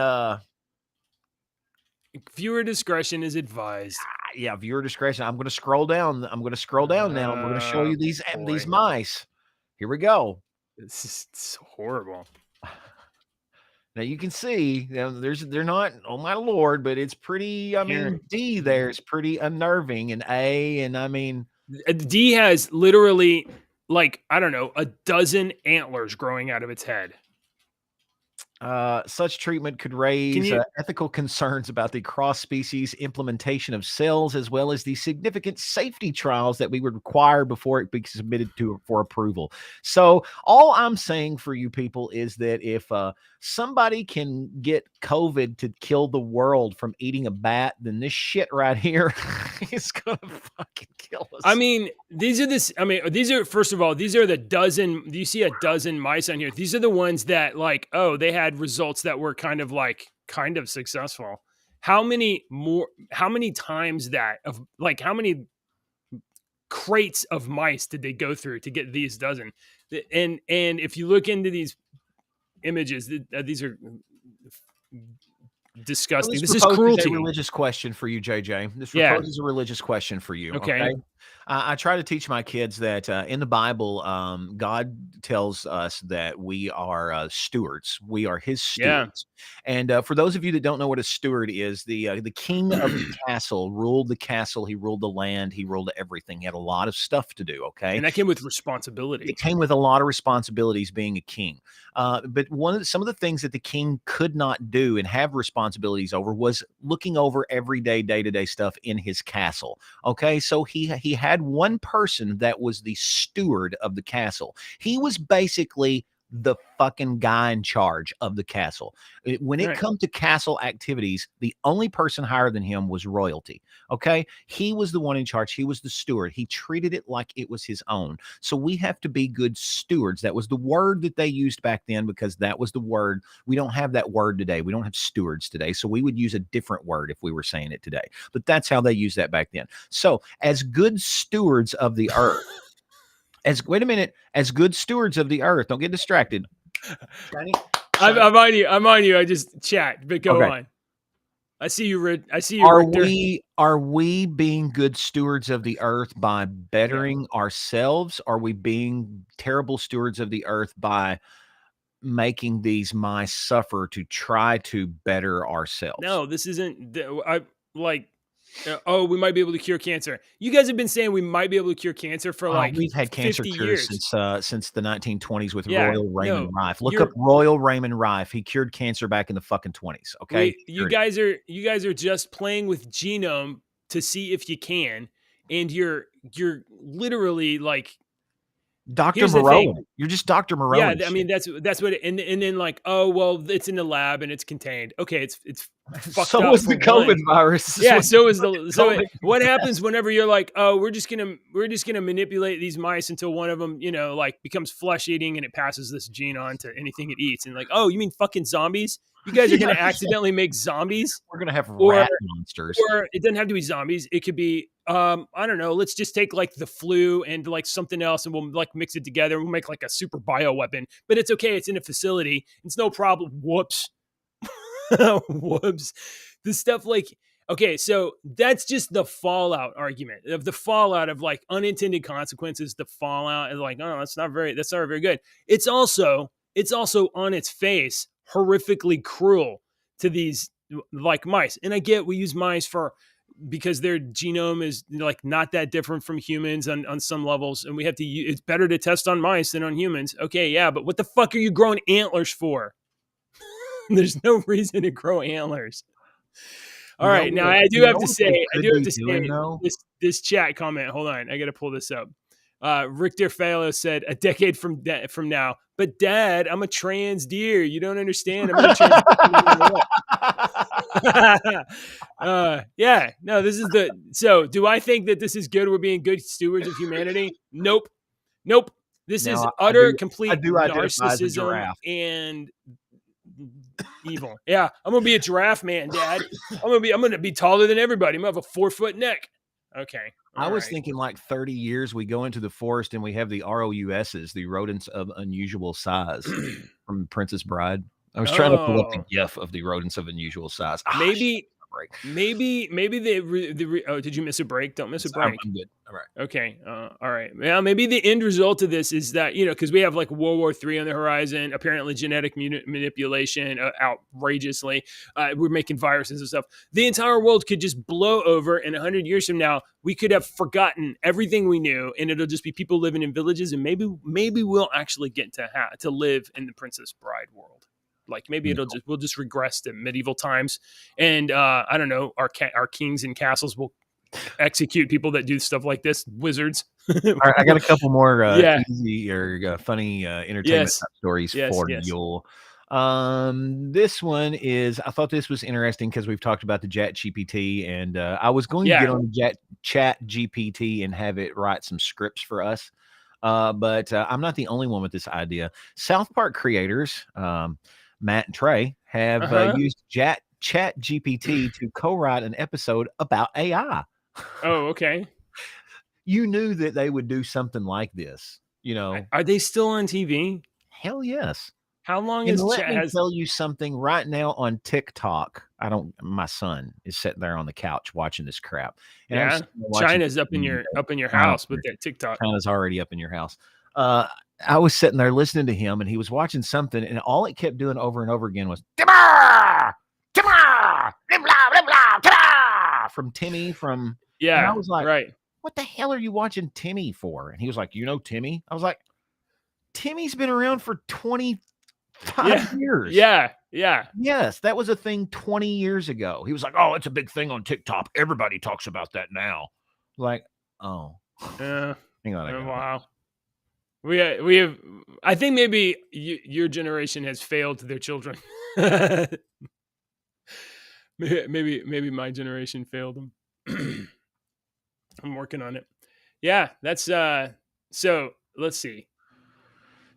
viewer discretion is advised. Yeah, viewer discretion. I'm going to scroll down. I'm going to scroll down now. We're going to show you these mice. Here we go. This is horrible. Now you can see, they're not, oh my Lord, but it's pretty, I mean, D there is pretty unnerving, and A, and I mean. D has literally, like, I don't know, a dozen antlers growing out of its head. Such treatment could raise ethical concerns about the cross-species implementation of cells, as well as the significant safety trials that we would require before it be submitted for approval. So all I'm saying for you people is that if somebody can get COVID to kill the world from eating a bat, then this shit right here is gonna fucking kill us. I mean, these are, first of all, these are the dozen. Do you see a dozen mice on here? These are the ones that, like, oh, they had results that were kind of successful. How many times that of, like, how many crates of mice did they go through to get these dozen? And if you look into these images, these are disgusting. This is cruelty. A religious question for you, JJ. This proposes a religious question for you. Okay. I try to teach my kids that in the Bible, God tells us that we are stewards. We are His stewards. And for those of you that don't know what a steward is, the king of the castle ruled the castle. He ruled the land. He ruled everything. He had a lot of stuff to do. Okay, and that came with responsibility. It came with a lot of responsibilities being a king. But some of the things that the king could not do and have responsibilities over was looking over everyday, day-to-day stuff in his castle. Okay, so he had one person that was the steward of the castle. He was basically the fucking guy in charge of the castle. When it comes to castle activities, the only person higher than him was royalty. Okay, he was the one in charge. He was the steward. He treated it like it was his own. So we have to be good stewards. That was the word that they used back then, because that was the word. We don't have that word today. We don't have stewards today. So we would use a different word if we were saying it today. But that's how they used that back then. So as good stewards of the earth, as good stewards of the earth, don't get distracted. I'm on you. I just chat, but go on. I see you. Are we being good stewards of the earth by bettering ourselves? Are we being terrible stewards of the earth by making these mice suffer to try to better ourselves? No, this isn't. We might be able to cure cancer. You guys have been saying we might be able to cure cancer for we've had cancer cures since the 1920s with Royal Raymond Rife. Look up Royal Raymond Rife. He cured cancer back in the fucking 20s. Okay, you guys are just playing with genome to see if you can, and you're literally like Dr. Moreau. You're just Dr. Moreau. Yeah, I mean that's what. And then like, oh well, it's in the lab and it's contained. Okay, it's fucked So up was for the COVID one. virus. Yeah, what Yes. happens whenever you're like, oh, we're just gonna manipulate these mice until one of them, like becomes flesh eating and it passes this gene on to anything it eats, and like, oh, you mean fucking zombies? You guys are Yeah, gonna accidentally make zombies, we're gonna have or rat monsters. it doesn't have to be zombies. It could be, I don't know. Let's just take like the flu and like something else, and we'll like mix it together. We'll make like a super bio weapon. But it's okay. It's in a facility. It's no problem. Whoops. Whoops. The stuff like, okay, so that's just the fallout argument of the fallout of like unintended consequences. The fallout is like, oh, that's not very good. It's also on its face horrifically cruel to these like mice. And I get we use mice because their genome is like not that different from humans on some levels, and we have to it's better to test on mice than on humans. Okay, yeah, but what the fuck are you growing antlers for? There's no reason to grow antlers. All right, now I do have to what they say, could be doing though? this chat comment. Hold on, I got to pull this up. Richter Falo said a decade from now, but Dad, I'm a trans deer. You don't understand. I'm going to transition. Yeah, no, this is so do I think that this is good? We're being good stewards of humanity? Nope. This is utter, complete identify as a narcissism giraffe. and evil. Yeah, I'm gonna be a giraffe man, Dad. I'm gonna be taller than everybody. I'm gonna have a 4-foot neck. Okay. I was thinking like 30 years, we go into the forest and we have the ROUSs, the rodents of unusual size from Princess Bride. I was trying to pull up the GIF of the rodents of unusual size. Maybe oh, did you miss a break? Don't miss a break. I'm good. All right. Okay. All right. Well, maybe the end result of this is that, because we have like World War III on the horizon, apparently genetic manipulation outrageously. We're making viruses and stuff. The entire world could just blow over, and 100 years from now, we could have forgotten everything we knew, and it'll just be people living in villages, and maybe we'll actually get to live in the Princess Bride world. Like maybe we'll just regress to medieval times, and I don't know, our kings and castles will execute people that do stuff like this, wizards. All right, I got a couple more easy or funny entertainment stories for you. This one is, I thought this was interesting because we've talked about the Chat GPT, and I was going to get on the Chat GPT and have it write some scripts for us. But I'm not the only one with this idea. South Park creators, Matt and Trey, have used Chat GPT to co-write an episode about AI. Oh, okay. You knew that they would do something like this, Are they still on TV? Hell yes. How long is Let me tell you something right now on TikTok. My son is sitting there on the couch watching this crap. And China's up in your house with that TikTok. China's already up in your house. I was sitting there listening to him, and he was watching something, and all it kept doing over and over again was Timber! Timber! From Timmy from and I was like, right. What the hell are you watching Timmy for? And he was like, Timmy? I was like, Timmy's been around for 25 years. Yeah. Yes, that was a thing 20 years ago. He was like, oh, it's a big thing on TikTok. Everybody talks about that now. Like, oh. Hang on. Wow. We have. I think maybe your generation has failed their children. maybe my generation failed them. I'm working on it. Yeah, that's so let's see.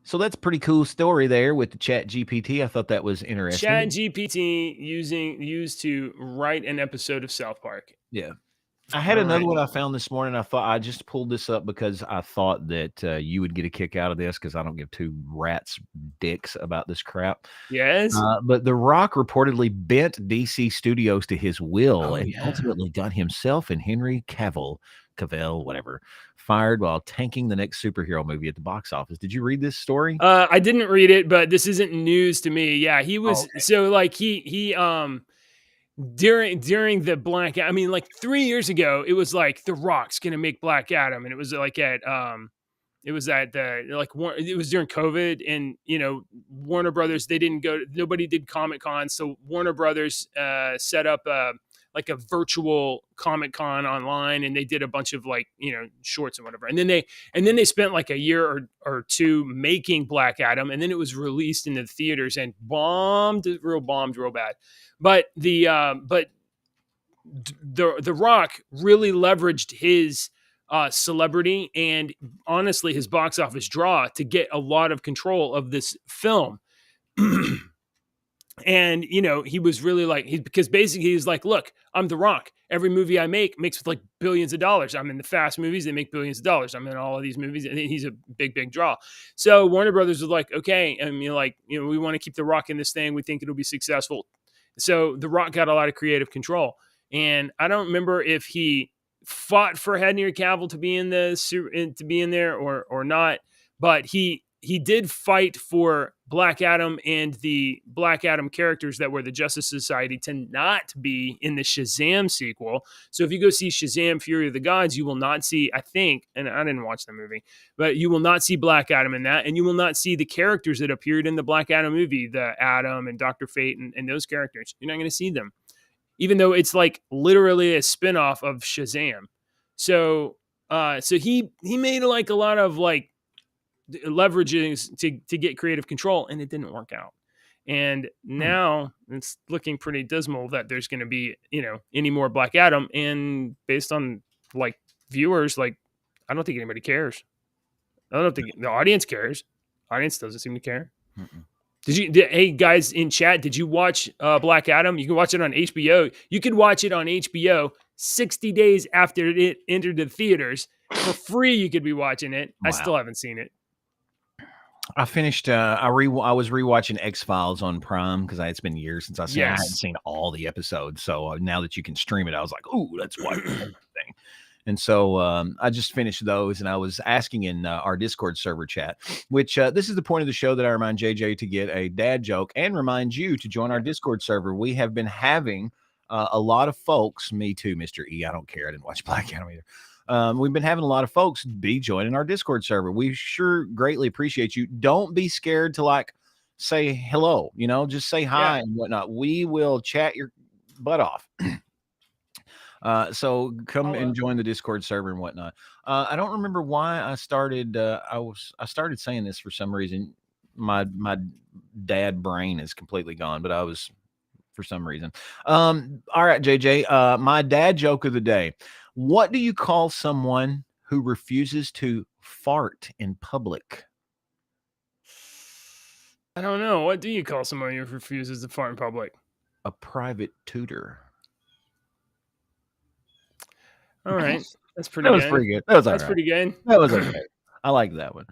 So that's a pretty cool story there with the Chat GPT. I thought that was interesting. Chat GPT used to write an episode of South Park. Yeah. I had another one I found this morning. I thought I just pulled this up because I thought that you would get a kick out of this because I don't give two rats dicks about this crap. Yes. But The Rock reportedly bent DC Studios to his will and ultimately got himself and Henry Cavill, whatever, fired while tanking the next superhero movie at the box office. Did you read this story? I didn't read it, but this isn't news to me. Yeah, he was so like he during the Black, I mean, like 3 years ago, it was like The Rock's gonna make Black Adam, and it was like it was at it was during COVID, and Warner Brothers, nobody did Comic Con, so Warner Brothers set up like a virtual Comic-Con online, and they did a bunch of like, shorts and whatever. And then they spent like a year or two making Black Adam, and then it was released into the theaters and bombed real bad. But the Rock really leveraged his celebrity and honestly his box office draw to get a lot of control of this film. And he was really like, because basically he's like, look, I'm The Rock. Every movie I make makes like billions of dollars. I'm in the Fast movies, they make billions of dollars. I'm in all of these movies, and he's a big draw. So Warner Brothers was like, okay, I mean, like, we want to keep The Rock in this thing. We think it'll be successful. So The Rock got a lot of creative control. And I don't remember if he fought for Henry Cavill to be in there or not, but he did fight for Black Adam and the Black Adam characters that were the Justice Society to not be in the Shazam sequel. So if you go see Shazam Fury of the Gods, you will not see, I think, and I didn't watch the movie, but you will not see Black Adam in that, and you will not see the characters that appeared in the Black Adam movie, the Adam and Dr. Fate and those characters. You're not going to see them, even though it's like literally a spinoff of Shazam. So he made like a lot of like leveraging to get creative control, and it didn't work out. And now it's looking pretty dismal that there's going to be, any more Black Adam. And based on like viewers, like, I don't think anybody cares. I don't think the audience cares. Audience doesn't seem to care. Mm-mm. Hey guys in chat, did you watch Black Adam? You can watch it on HBO. You can watch it on HBO 60 days after it entered the theaters for free. You could be watching it. Wow. I still haven't seen it. I finished. I was rewatching X-Files on Prime because it's been years since I hadn't seen all the episodes. So now that you can stream it, I was like, "Ooh, let's watch the whole thing." And so I just finished those, and I was asking in our Discord server chat, which this is the point of the show that I remind JJ to get a dad joke and remind you to join our Discord server. We have been having a lot of folks, me too, Mr. E. I don't care. I didn't watch Black Adam either. We've been having a lot of folks be joining our Discord server. We sure greatly appreciate you. Don't be scared to like say hello, just say hi and whatnot. We will chat your butt off. So come and join the Discord server and whatnot. I don't remember why I started. I started saying this for some reason. My dad brain is completely gone, but I was for some reason. All right, JJ. My dad joke of the day. What do you call someone who refuses to fart in public? I don't know. What do you call someone who refuses to fart in public? A private tutor. All right. That's pretty good. That was pretty good. That was That's pretty good. That was okay. I like that one.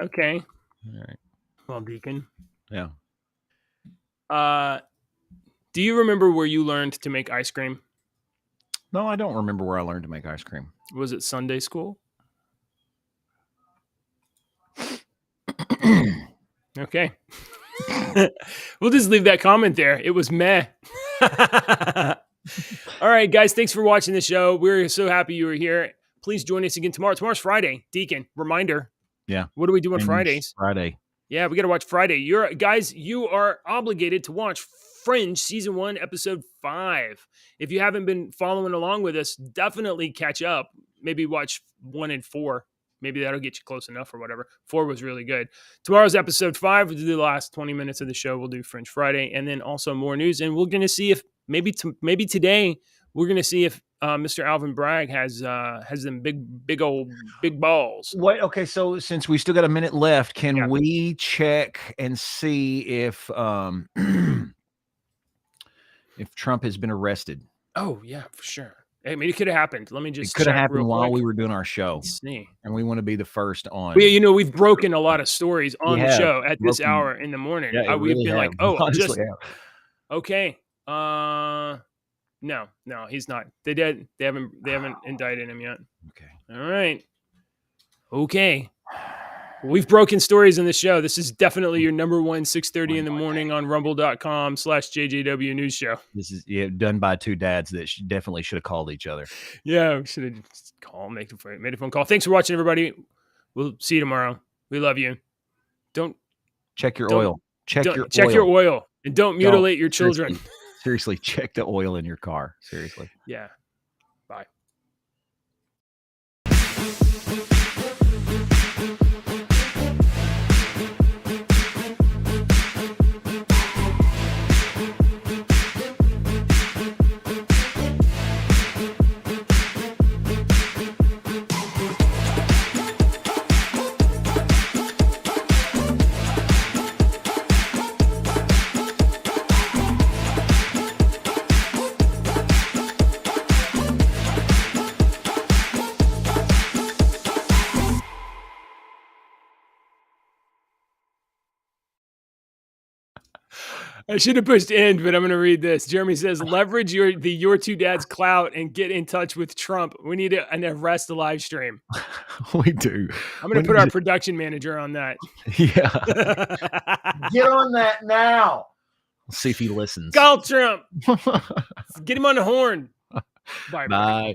Okay. All right. Well, Deacon. Yeah. Do you remember where you learned to make ice cream? No, I don't remember where I learned to make ice cream. Was it Sunday school? Okay. We'll just leave that comment there. It was meh. All right, guys. Thanks for watching the show. We're so happy you were here. Please join us again tomorrow. Tomorrow's Friday. Deacon, reminder. Yeah. What do we do on Fridays? Friday. Yeah, we got to watch Friday. You are obligated to watch Fringe Season 1, Episode 5. If you haven't been following along with us, definitely catch up. Maybe watch 1 and 4. Maybe that'll get you close enough or whatever. 4 was really good. Tomorrow's Episode 5. We'll do the last 20 minutes of the show. We'll do Fringe Friday, and then also more news. And we're going to see if maybe today we're going to see if Mr. Alvin Bragg has them big balls. Wait, okay. So since we still got a minute left, can we check and see if if Trump has been arrested? Oh yeah, for sure. I mean, it could have happened. Let me just. It could have happened while we were doing our show. Let's see. And we want to be the first on. We've broken a lot of stories on the show at this hour in the morning. Yeah, we've been like, honestly, okay. No, he's not. They haven't indicted him yet. Okay. All right. Okay. We've broken stories in the show. This is definitely your number one 6:30 in the morning on rumble.com/JJW news show. This is done by two dads that definitely should have called each other. Yeah, we should have just made a phone call. Thanks for watching, everybody. We'll see you tomorrow. We love you. Check your oil. Check your oil and don't mutilate your children. Seriously, check the oil in your car. Seriously. Yeah. Bye. I should have pushed end, but I'm going to read this. Jeremy says, leverage your two dads clout and get in touch with Trump. We need an arrest the live stream. We do. I'm going to put our production manager on that. Yeah. Get on that now. Let's see if he listens. Call Trump. Get him on the horn. Bye. Bye.